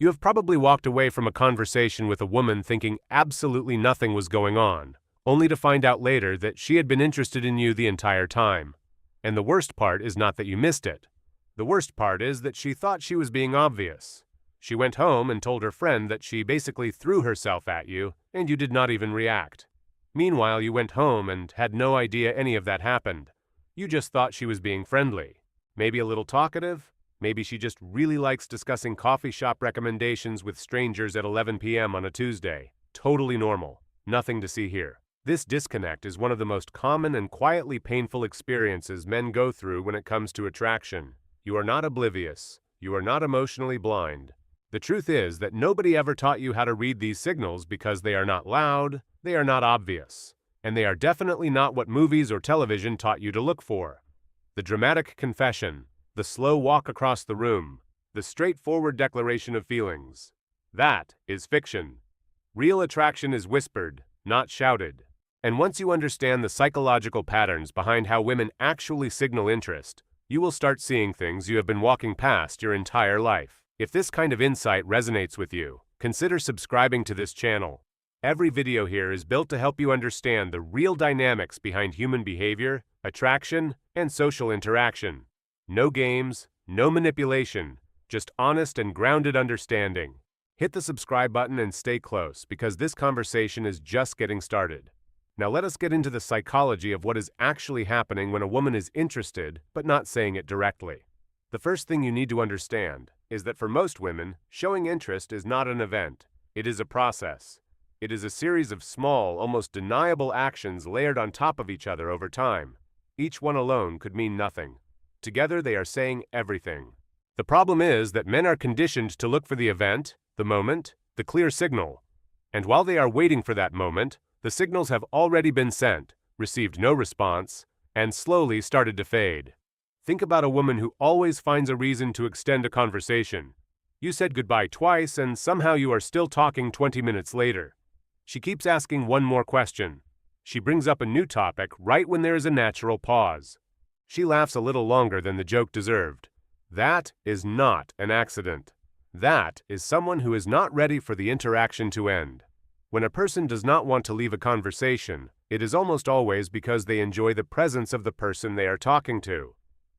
You have probably walked away from a conversation with a woman thinking absolutely nothing was going on, only to find out later that she had been interested in you the entire time. And the worst part is not that you missed it. The worst part is that she thought she was being obvious. She went home and told her friend that she basically threw herself at you, and you did not even react. Meanwhile, you went home and had no idea any of that happened. You just thought she was being friendly. Maybe a little talkative? Maybe she just really likes discussing coffee shop recommendations with strangers at 11 p.m. on a Tuesday. Totally normal. Nothing to see here. This disconnect is one of the most common and quietly painful experiences men go through when it comes to attraction. You are not oblivious. You are not emotionally blind. The truth is that nobody ever taught you how to read these signals because they are not loud, they are not obvious, and they are definitely not what movies or television taught you to look for. The dramatic confession, the slow walk across the room, the straightforward declaration of feelings. That is fiction. Real attraction is whispered, not shouted. And once you understand the psychological patterns behind how women actually signal interest, you will start seeing things you have been walking past your entire life. If this kind of insight resonates with you, consider subscribing to this channel. Every video here is built to help you understand the real dynamics behind human behavior, attraction, and social interaction. No games, no manipulation, just honest and grounded understanding. Hit the subscribe button and stay close because this conversation is just getting started. Now let us get into the psychology of what is actually happening when a woman is interested but not saying it directly. The first thing you need to understand is that for most women, showing interest is not an event. It is a process. It is a series of small, almost deniable actions layered on top of each other over time. Each one alone could mean nothing. Together they are saying everything. The problem is that men are conditioned to look for the event, the moment, the clear signal. And while they are waiting for that moment, the signals have already been sent, received no response, and slowly started to fade. Think about a woman who always finds a reason to extend a conversation. You said goodbye twice, and somehow you are still talking 20 minutes later. She keeps asking one more question. She brings up a new topic right when there is a natural pause. She laughs a little longer than the joke deserved. That is not an accident. That is someone who is not ready for the interaction to end. When a person does not want to leave a conversation, it is almost always because they enjoy the presence of the person they are talking to.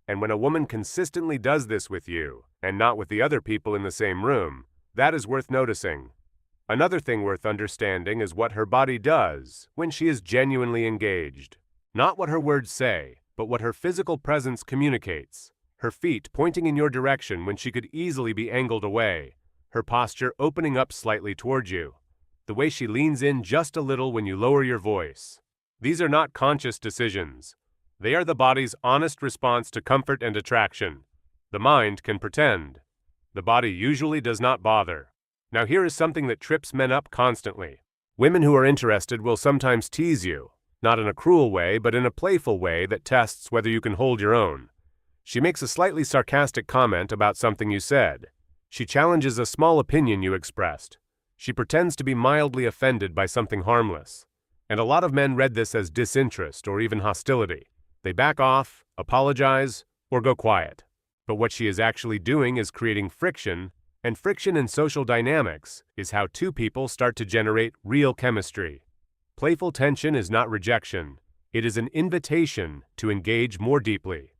And when a woman consistently does this with you, and not with the other people in the same room, that is worth noticing. Another thing worth understanding is what her body does when she is genuinely engaged. Not what her words say, but what her physical presence communicates. Her feet pointing in your direction when she could easily be angled away. Her posture opening up slightly towards you. The way she leans in just a little when you lower your voice. These are not conscious decisions. They are the body's honest response to comfort and attraction. The mind can pretend. The body usually does not bother. Now here is something that trips men up constantly. Women who are interested will sometimes tease you, not in a cruel way, but in a playful way that tests whether you can hold your own. She makes a slightly sarcastic comment about something you said. She challenges a small opinion you expressed. She pretends to be mildly offended by something harmless. And a lot of men read this as disinterest or even hostility. They back off, apologize, or go quiet. But what she is actually doing is creating friction, and friction in social dynamics is how two people start to generate real chemistry. Playful tension is not rejection. It is an invitation to engage more deeply.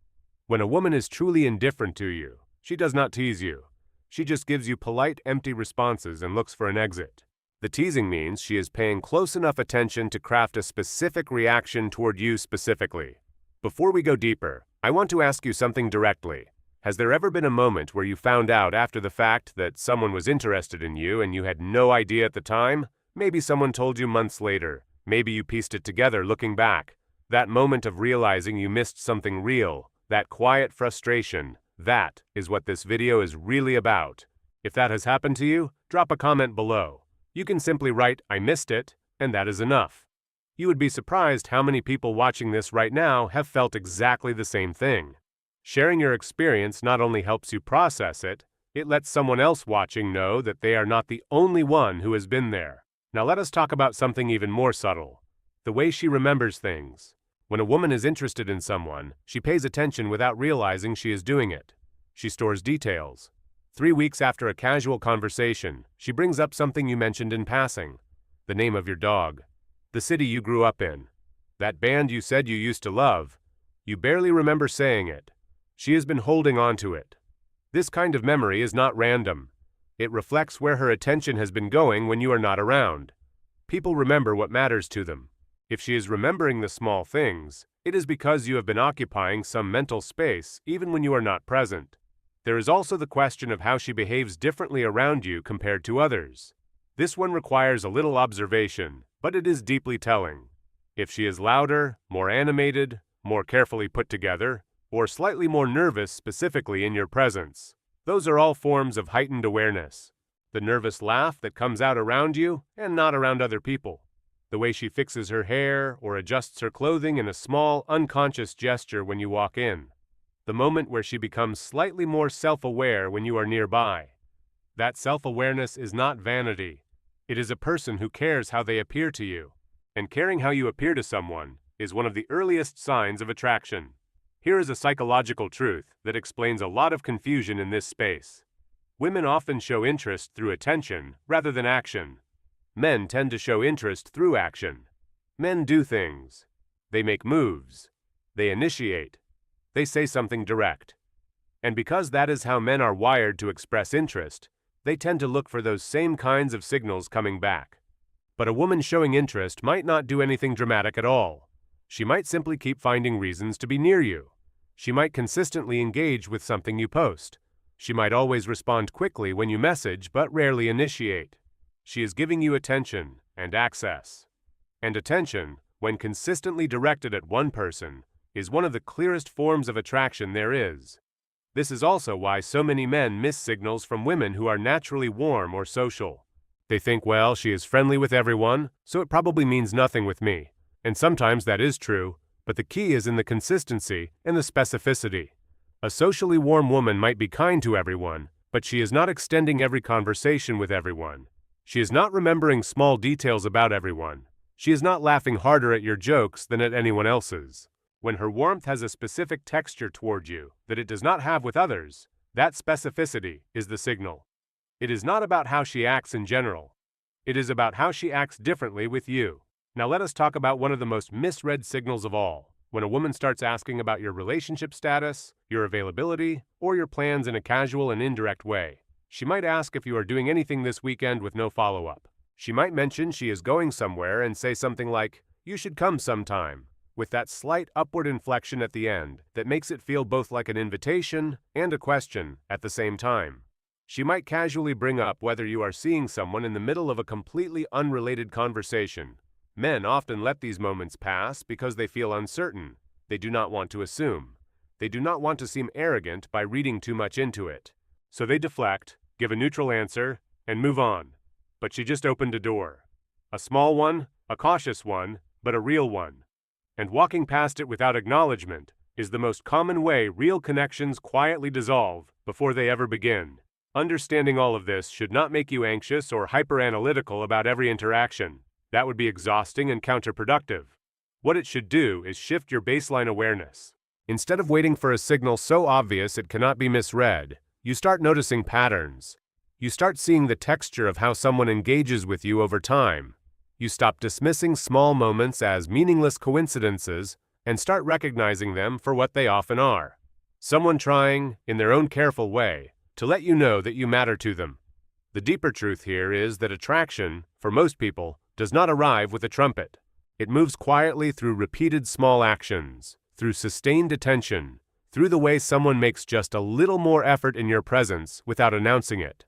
When a woman is truly indifferent to you, she does not tease you. She just gives you polite, empty responses and looks for an exit. The teasing means she is paying close enough attention to craft a specific reaction toward you specifically. Before we go deeper, I want to ask you something directly. Has there ever been a moment where you found out after the fact that someone was interested in you and you had no idea at the time? Maybe someone told you months later. Maybe you pieced it together looking back. That moment of realizing you missed something real, that quiet frustration, that is what this video is really about. If that has happened to you, drop a comment below. You can simply write, "I missed it," and that is enough. You would be surprised how many people watching this right now have felt exactly the same thing. Sharing your experience not only helps you process it, it lets someone else watching know that they are not the only one who has been there. Now let us talk about something even more subtle. The way she remembers things. When a woman is interested in someone, she pays attention without realizing she is doing it. She stores details. 3 weeks after a casual conversation, she brings up something you mentioned in passing. The name of your dog. The city you grew up in. That band you said you used to love. You barely remember saying it. She has been holding on to it. This kind of memory is not random. It reflects where her attention has been going when you are not around. People remember what matters to them. If she is remembering the small things, it is because you have been occupying some mental space even when you are not present. There is also the question of how she behaves differently around you compared to others. This one requires a little observation, but it is deeply telling. If she is louder, more animated, more carefully put together, or slightly more nervous specifically in your presence, those are all forms of heightened awareness. The nervous laugh that comes out around you and not around other people. The way she fixes her hair or adjusts her clothing in a small, unconscious gesture when you walk in. The moment where she becomes slightly more self-aware when you are nearby. That self-awareness is not vanity. It is a person who cares how they appear to you. And caring how you appear to someone is one of the earliest signs of attraction. Here is a psychological truth that explains a lot of confusion in this space. Women often show interest through attention rather than action. Men tend to show interest through action. Men do things. They make moves. They initiate. They say something direct. And because that is how men are wired to express interest, they tend to look for those same kinds of signals coming back. But a woman showing interest might not do anything dramatic at all. She might simply keep finding reasons to be near you. She might consistently engage with something you post. She might always respond quickly when you message, but rarely initiate. She is giving you attention and access. And attention, when consistently directed at one person, is one of the clearest forms of attraction there is. This is also why so many men miss signals from women who are naturally warm or social. They think, well, she is friendly with everyone, so it probably means nothing with me. And sometimes that is true, but the key is in the consistency and the specificity. A socially warm woman might be kind to everyone, but she is not extending every conversation with everyone. She is not remembering small details about everyone. She is not laughing harder at your jokes than at anyone else's. When her warmth has a specific texture toward you that it does not have with others, that specificity is the signal. It is not about how she acts in general. It is about how she acts differently with you. Now let us talk about one of the most misread signals of all. When a woman starts asking about your relationship status, your availability, or your plans in a casual and indirect way. She might ask if you are doing anything this weekend with no follow-up. She might mention she is going somewhere and say something like, "You should come sometime," with that slight upward inflection at the end that makes it feel both like an invitation and a question at the same time. She might casually bring up whether you are seeing someone in the middle of a completely unrelated conversation. Men often let these moments pass because they feel uncertain. They do not want to assume. They do not want to seem arrogant by reading too much into it. So they deflect, give a neutral answer, and move on. But she just opened a door. A small one, a cautious one, but a real one. And walking past it without acknowledgement is the most common way real connections quietly dissolve before they ever begin. Understanding all of this should not make you anxious or hyper-analytical about every interaction. That would be exhausting and counterproductive. What it should do is shift your baseline awareness. Instead of waiting for a signal so obvious it cannot be misread, you start noticing patterns. You start seeing the texture of how someone engages with you over time. You stop dismissing small moments as meaningless coincidences and start recognizing them for what they often are. Someone trying, in their own careful way, to let you know that you matter to them. The deeper truth here is that attraction, for most people, does not arrive with a trumpet. It moves quietly through repeated small actions, through sustained attention, through the way someone makes just a little more effort in your presence without announcing it.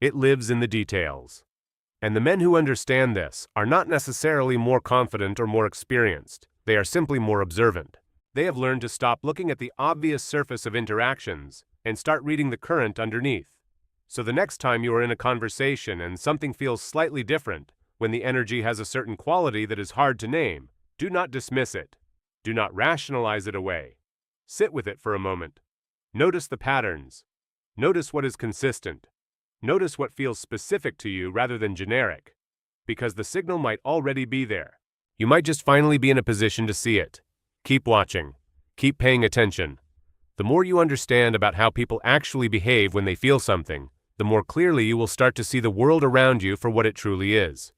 It lives in the details. And the men who understand this are not necessarily more confident or more experienced. They are simply more observant. They have learned to stop looking at the obvious surface of interactions and start reading the current underneath. So the next time you are in a conversation and something feels slightly different, when the energy has a certain quality that is hard to name, do not dismiss it. Do not rationalize it away. Sit with it for a moment. Notice the patterns. Notice what is consistent. Notice what feels specific to you rather than generic, because the signal might already be there. You might just finally be in a position to see it. Keep watching. Keep paying attention. The more you understand about how people actually behave when they feel something, the more clearly you will start to see the world around you for what it truly is.